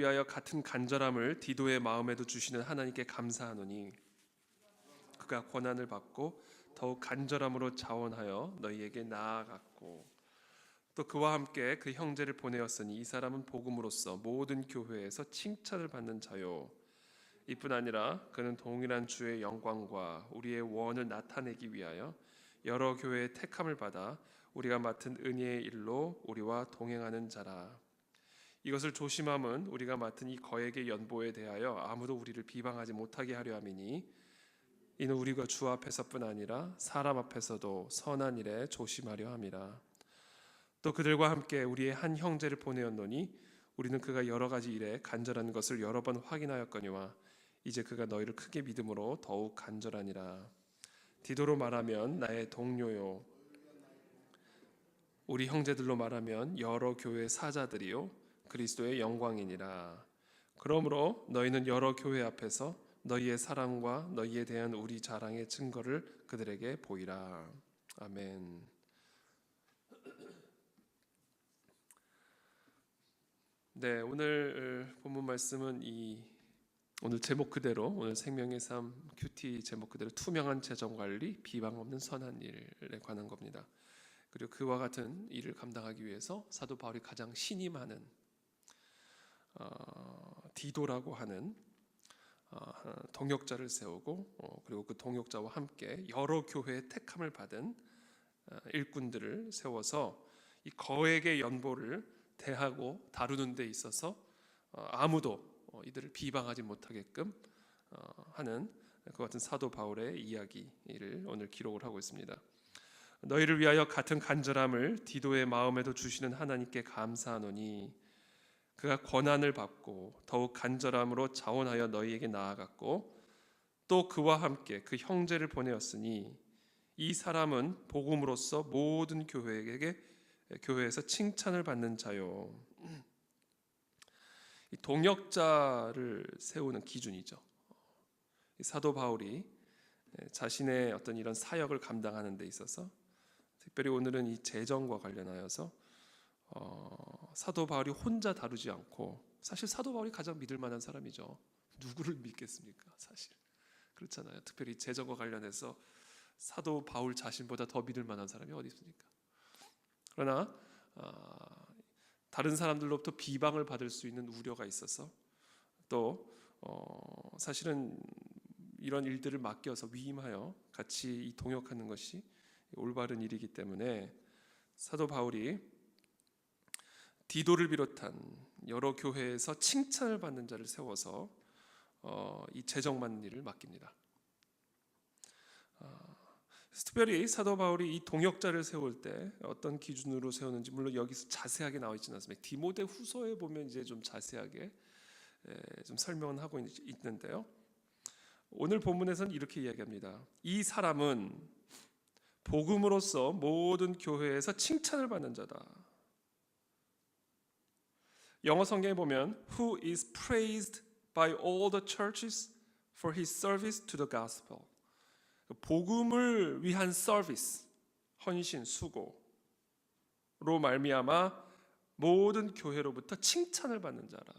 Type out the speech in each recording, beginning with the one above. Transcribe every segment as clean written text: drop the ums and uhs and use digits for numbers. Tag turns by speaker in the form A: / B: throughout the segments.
A: 위하여 같은 간절함을 디도의 마음에도 주시는 하나님께 감사하노니 그가 고난을 받고 더욱 간절함으로 자원하여 너희에게 나아갔고 또 그와 함께 그 형제를 보내었으니 이 사람은 복음으로써 모든 교회에서 칭찬을 받는 자요 이뿐 아니라 그는 동일한 주의 영광과 우리의 원을 나타내기 위하여 여러 교회의 택함을 받아 우리가 맡은 은혜의 일로 우리와 동행하는 자라. 이것을 조심함은 우리가 맡은 이 거액의 연보에 대하여 아무도 우리를 비방하지 못하게 하려 함이니 이는 우리가 주 앞에서뿐 아니라 사람 앞에서도 선한 일에 조심하려 함이라. 또 그들과 함께 우리의 한 형제를 보내었노니 우리는 그가 여러 가지 일에 간절한 것을 여러 번 확인하였거니와 이제 그가 너희를 크게 믿음으로 더욱 간절하니라. 디도로 말하면 나의 동료요 우리 형제들로 말하면 여러 교회 사자들이요 그리스도의 영광이니라. 그러므로 너희는 여러 교회 앞에서 너희의 사랑과 너희에 대한 우리 자랑의 증거를 그들에게 보이라. 아멘. 네, 오늘 본문 말씀은 오늘 제목 그대로 오늘 생명의 삶 큐티 제목 그대로 투명한 재정 관리, 비방 없는 선한 일에 관한 겁니다. 그리고 그와 같은 일을 감당하기 위해서 사도 바울이 가장 신임하는 디도라고 하는 동역자를 세우고 그리고 그 동역자와 함께 여러 교회의 택함을 받은 일꾼들을 세워서 이 거액의 연보를 대하고 다루는 데 있어서 아무도 이들을 비방하지 못하게끔 하는 그 같은 사도 바울의 이야기를 오늘 기록을 하고 있습니다. 너희를 위하여 같은 간절함을 디도의 마음에도 주시는 하나님께 감사하노니 그가 권한을 받고 더욱 간절함으로 자원하여 너희에게 나아갔고 또 그와 함께 그 형제를 보내었으니 이 사람은 복음으로써 모든 교회에서 칭찬을 받는 자요. 이 동역자를 세우는 기준이죠. 사도 바울이 자신의 어떤 이런 사역을 감당하는 데 있어서 특별히 오늘은 이 재정과 관련하여서 사도 바울이 혼자 다루지 않고 사실 사도 바울이 가장 믿을 만한 사람이죠. 누구를 믿겠습니까? 사실 그렇잖아요. 특별히 재정과 관련해서 사도 바울 자신보다 더 믿을 만한 사람이 어디 있습니까? 그러나 다른 사람들로부터 비방을 받을 수 있는 우려가 있어서 또 사실은 이런 일들을 맡겨서 위임하여 같이 이 동역하는 것이 올바른 일이기 때문에 사도 바울이 디도를 비롯한 여러 교회에서 칭찬을 받는 자를 세워서 이 재정 맡는 일을 맡깁니다. 특별히 사도 바울이 이 동역자를 세울 때 어떤 기준으로 세우는지 물론 여기서 자세하게 나와 있지는 않습니다. 디모데 후서에 보면 이제 좀 자세하게 좀 설명을 하고 있는데요. 오늘 본문에서는 이렇게 이야기합니다. 이 사람은 복음으로써 모든 교회에서 칭찬을 받는 자다. 영어 성경에 보면 Who is praised by all the churches for his service to the gospel. 복음을 위한 서비스, 헌신, 수고로 말미암아 모든 교회로부터 칭찬을 받는 자라.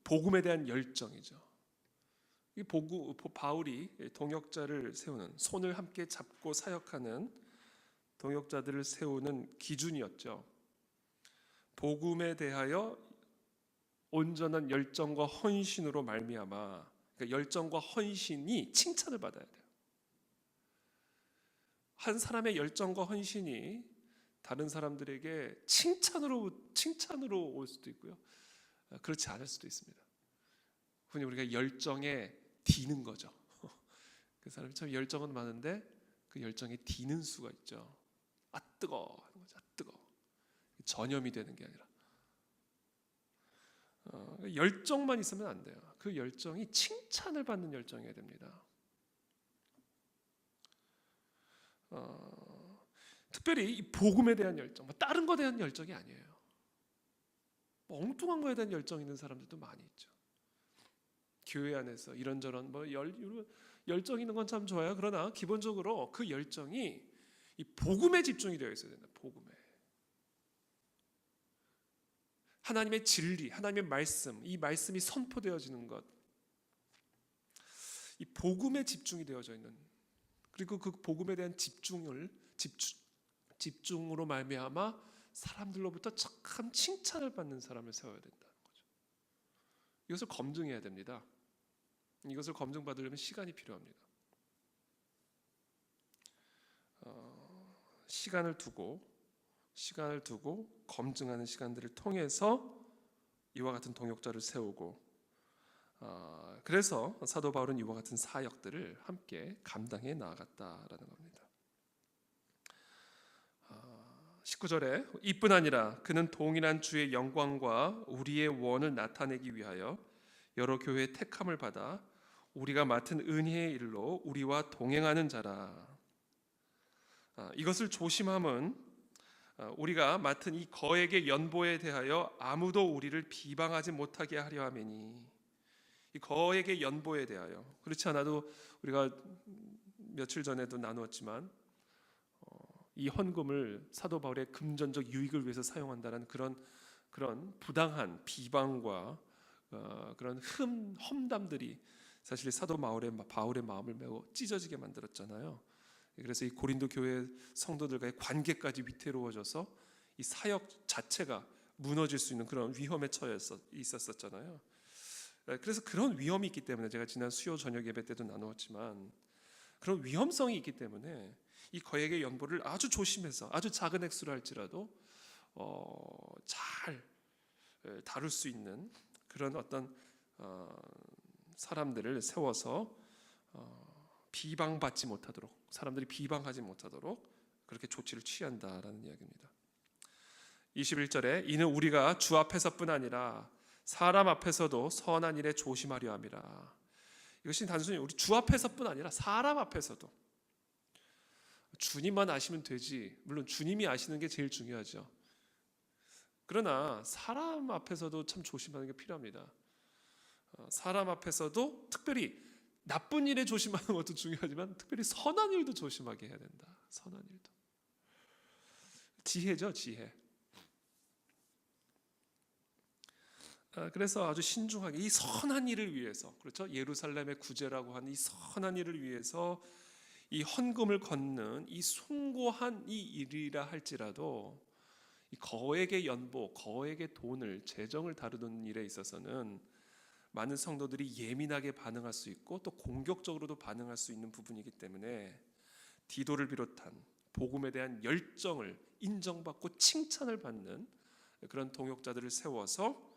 A: 복음에 대한 열정이죠. 이 바울이 동역자를 세우는 손을 함께 잡고 사역하는 동역자들을 세우는 기준이었죠. 복음에 대하여 온전한 열정과 헌신으로 말미암아 그러니까 열정과 헌신이 칭찬을 받아야 돼요. 한 사람의 열정과 헌신이 다른 사람들에게 칭찬으로 올 수도 있고요. 그렇지 않을 수도 있습니다. 흔히 우리가 열정에 디는 거죠. 그 사람이 참 열정은 많은데 그 열정에 디는 수가 있죠. 아 뜨거 하는 거죠. 아 뜨거. 전염이 되는 게 아니라 열정만 있으면 안 돼요. 그 열정이 칭찬을 받는 열정이어야 됩니다. 특별히 이 복음에 대한 열정, 다른 것에 대한 열정이 아니에요. 엉뚱한 거에 대한 열정 있는 사람들도 많이 있죠. 교회 안에서 이런저런 열정 있는 건 참 좋아요. 그러나 기본적으로 그 열정이 이 복음에 집중이 되어 있어야 된다. 복음에. 하나님의 진리, 하나님의 말씀, 이 말씀이 선포되어지는 것, 이 복음에 집중이 되어져 있는, 그리고 그 복음에 대한 집중으로 말미암아 사람들로부터 참 칭찬을 받는 사람을 세워야 된다는 거죠. 이것을 검증해야 됩니다. 이것을 검증받으려면 시간이 필요합니다. 시간을 두고 검증하는 시간들을 통해서 이와 같은 동역자를 세우고, 그래서 사도 바울은 이와 같은 사역들을 함께 감당해 나아갔다라는 겁니다. 19절에 이뿐 아니라 그는 동일한 주의 영광과 우리의 원을 나타내기 위하여 여러 교회의 택함을 받아 우리가 맡은 은혜의 일로 우리와 동행하는 자라. 이것을 조심함은 우리가 맡은 이 거액의 연보에 대하여 아무도 우리를 비방하지 못하게 하려 함이니, 이 거액의 연보에 대하여, 그렇지 않아도 우리가 며칠 전에도 나누었지만 이 헌금을 사도 바울의 금전적 유익을 위해서 사용한다는 그런 부당한 비방과 그런 험담들이 사실 사도 바울의 마음을 매우 찢어지게 만들었잖아요. 그래서 이 고린도 교회 성도들과의 관계까지 위태로워져서 이 사역 자체가 무너질 수 있는 그런 위험에 처해 있었잖아요. 그래서 그런 위험이 있기 때문에 제가 지난 수요 저녁 예배 때도 나누었지만, 그런 위험성이 있기 때문에 이 거액의 연보를 아주 조심해서, 아주 작은 액수를 할지라도 잘 다룰 수 있는 그런 어떤 사람들을 세워서 비방받지 못하도록, 사람들이 비방하지 못하도록 그렇게 조치를 취한다라는 이야기입니다. 21절에 이는 우리가 주 앞에서뿐 아니라 사람 앞에서도 선한 일에 조심하려 함이라. 이것이 단순히 우리 주 앞에서뿐 아니라 사람 앞에서도, 주님만 아시면 되지, 물론 주님이 아시는 게 제일 중요하죠. 그러나 사람 앞에서도 참 조심하는 게 필요합니다. 사람 앞에서도 특별히 나쁜 일에 조심하는 것도 중요하지만 특별히 선한 일도 조심하게 해야 된다. 선한 일도. 지혜죠, 지혜. 그래서 아주 신중하게 이 선한 일을 위해서, 그렇죠? 예루살렘의 구제라고 하는 이 선한 일을 위해서 이 헌금을 걷는 이 숭고한 이 일이라 할지라도, 이 거액의 연보, 거액의 돈을, 재정을 다루는 일에 있어서는 많은 성도들이 예민하게 반응할 수 있고 또 공격적으로도 반응할 수 있는 부분이기 때문에 디도를 비롯한 복음에 대한 열정을 인정받고 칭찬을 받는 그런 동역자들을 세워서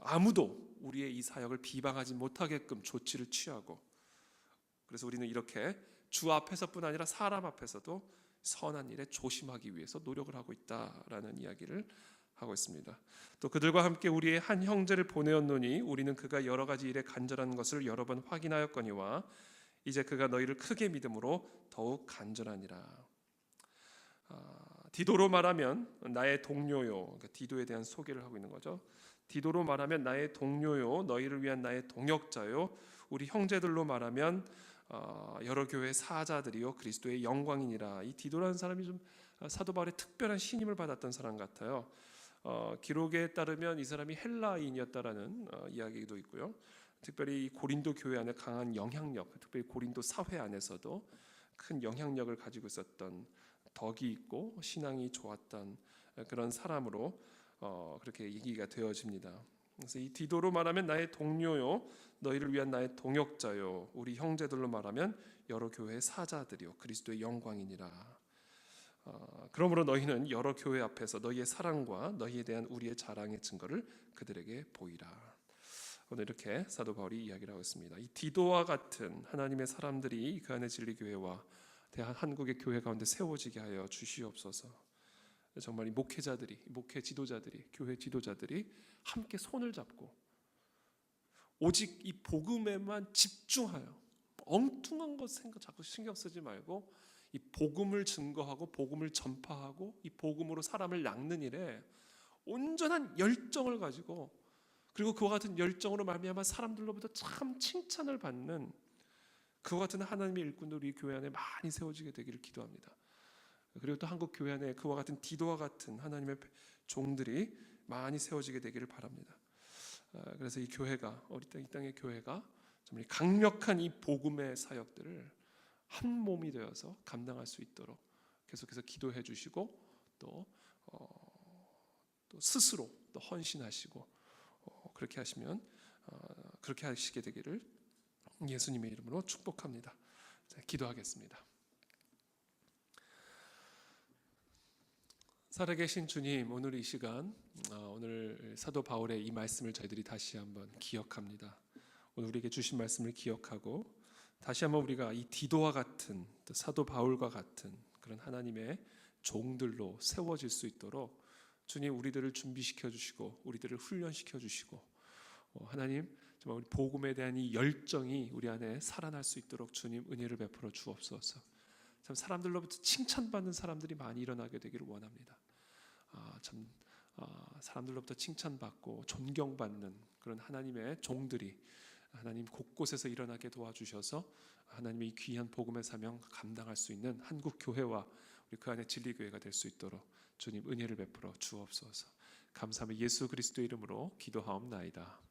A: 아무도 우리의 이 사역을 비방하지 못하게끔 조치를 취하고, 그래서 우리는 이렇게 주 앞에서뿐 아니라 사람 앞에서도 선한 일에 조심하기 위해서 노력을 하고 있다라는 이야기를 하고 있습니다. 또 그들과 함께 우리의 한 형제를 보내었노니 우리는 그가 여러 가지 일에 간절한 것을 여러 번 확인하였거니와 이제 그가 너희를 크게 믿음으로 더욱 간절하니라. 디도로 말하면 나의 동료요, 그러니까 디도에 대한 소개를 하고 있는 거죠. 디도로 말하면 나의 동료요, 너희를 위한 나의 동역자요, 우리 형제들로 말하면 여러 교회 사자들이요 그리스도의 영광이니라. 이 디도라는 사람이 좀 사도 바울의 특별한 신임을 받았던 사람 같아요. 기록에 따르면 이 사람이 헬라인이었다라는 이야기도 있고요. 특별히 고린도 교회 안에 강한 영향력, 특별히 고린도 사회 안에서도 큰 영향력을 가지고 있었던, 덕이 있고 신앙이 좋았던 그런 사람으로 그렇게 얘기가 되어집니다. 그래서 이 디도로 말하면 나의 동료요, 너희를 위한 나의 동역자요, 우리 형제들로 말하면 여러 교회의 사자들이요 그리스도의 영광이니라. 그러므로 너희는 여러 교회 앞에서 너희의 사랑과 너희에 대한 우리의 자랑의 증거를 그들에게 보이라. 오늘 이렇게 사도 바울이 이야기를 하고 있습니다. 이 디도와 같은 하나님의 사람들이 그 안의 진리교회와 한국의 교회 가운데 세워지게 하여 주시옵소서. 정말 이 목회자들이, 목회 지도자들이, 교회 지도자들이 함께 손을 잡고 오직 이 복음에만 집중하여 엉뚱한 것 자꾸 신경 쓰지 말고 이 복음을 증거하고 복음을 전파하고 이 복음으로 사람을 낚는 일에 온전한 열정을 가지고, 그리고 그와 같은 열정으로 말미암아 사람들로부터 참 칭찬을 받는 그와 같은 하나님의 일꾼들이 교회 안에 많이 세워지게 되기를 기도합니다. 그리고 또 한국 교회 안에 그와 같은 디도와 같은 하나님의 종들이 많이 세워지게 되기를 바랍니다. 그래서 이 교회가 이 땅의 교회가 정말 강력한 이 복음의 사역들을 한 몸이 되어서 감당할 수 있도록 계속해서 기도해 주시고 또 스스로 또 헌신하시고 그렇게 하시면 그렇게 하시게 되기를 예수님의 이름으로 축복합니다. 자, 기도하겠습니다. 살아계신 주님, 오늘 이 시간 오늘 사도 바울의 이 말씀을 저희들이 다시 한번 기억합니다. 오늘 우리에게 주신 말씀을 기억하고 다시 한번 우리가 이 디도와 같은 또 사도 바울과 같은 그런 하나님의 종들로 세워질 수 있도록 주님 우리들을 준비시켜 주시고 우리들을 훈련시켜 주시고 하나님 정말 우리 복음에 대한 이 열정이 우리 안에 살아날 수 있도록 주님 은혜를 베풀어 주옵소서. 참 사람들로부터 칭찬받는 사람들이 많이 일어나게 되기를 원합니다. 사람들로부터 칭찬받고 존경받는 그런 하나님의 종들이 하나님 곳곳에서 일어나게 도와주셔서 하나님의 이 귀한 복음의 사명 감당할 수 있는 한국 교회와 우리 그 안에 진리교회가 될 수 있도록 주님 은혜를 베풀어 주옵소서. 감사하며 예수 그리스도의 이름으로 기도하옵나이다.